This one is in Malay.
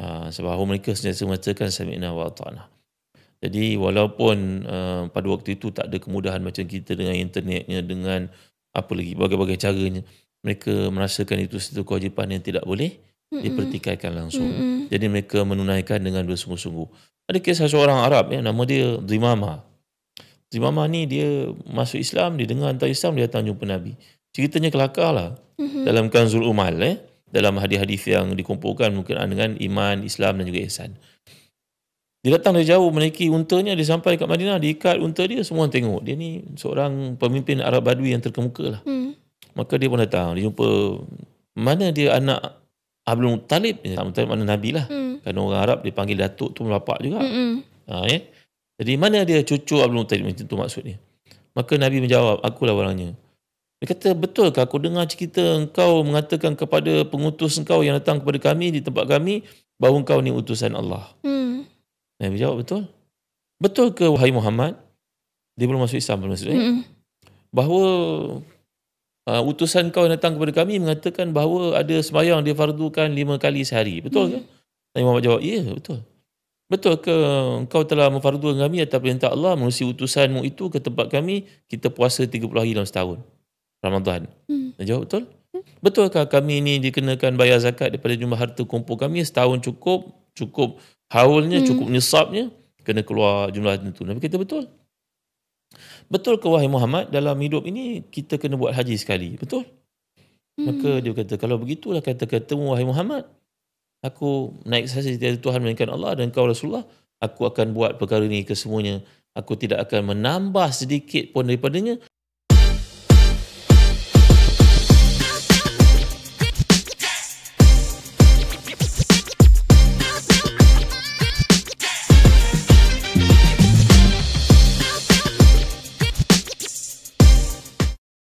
Sebab mereka sentiasa mengatakan sami'na wa ata'na. Jadi walaupun pada waktu itu tak ada kemudahan macam kita dengan internetnya, dengan apa lagi, berbagai-bagai caranya, mereka merasakan itu satu kewajipan yang tidak boleh dipertikaikan langsung. Jadi mereka menunaikan dengan bersungguh-sungguh. Ada kisah seorang Arab, nama dia Dhimamah. Dhimamah ni dia masuk Islam, dia dengar tentang Islam, dia datang jumpa Nabi. Ceritanya kelakar lah. Dalam Kanzul Umal, dalam hadis-hadis yang dikumpulkan berkenaan dengan iman, Islam dan juga ihsan. Dia datang dari jauh, menaiki untanya, dia sampai kat Madinah, dia ikat unta dia, semua orang tengok. Dia ni seorang pemimpin Arab Badui yang terkemuka lah. Maka dia pun datang, dia jumpa, mana dia anak Abdul Muttalib? Abdul Muttalib mana Nabi lah. Kerana orang Arab dia panggil datuk tu bapak juga. Jadi mana dia cucu Abdul Muttalib, itu maksudnya. Maka Nabi menjawab, akulah orangnya. Dia kata, betulkah aku dengar cerita engkau mengatakan kepada pengutus engkau yang datang kepada kami di tempat kami, bahawa engkau ni utusan Allah? Nabi jawab, betul. Betul ke wahai Muhammad? Dia belum masuk Islam maksudnya. Bahawa utusan kau yang datang kepada kami mengatakan bahawa ada sembahyang dia fardukan 5 kali sehari. Betul ke? Nabi Muhammad jawab, ya betul. Betul ke engkau telah memfardukan kami atas perintah Allah melalui utusanmu itu ke tempat kami, kita puasa 30 hari dalam setahun, Ramadan? Dia jawab, betul. Betulkah kami ini dikenakan bayar zakat daripada jumlah harta kumpul kami setahun cukup haulnya, cukup nisabnya, kena keluar jumlah itu? Nabi kata, betul. Betul ke wahai Muhammad, dalam hidup ini kita kena buat haji sekali? Betul. Maka dia kata, kalau begitulah kata-katamu wahai Muhammad, aku naik sahaja tiada Tuhan melainkan Allah dan kau Rasulullah, aku akan buat perkara ini kesemuanya. Aku tidak akan menambah sedikit pun daripadanya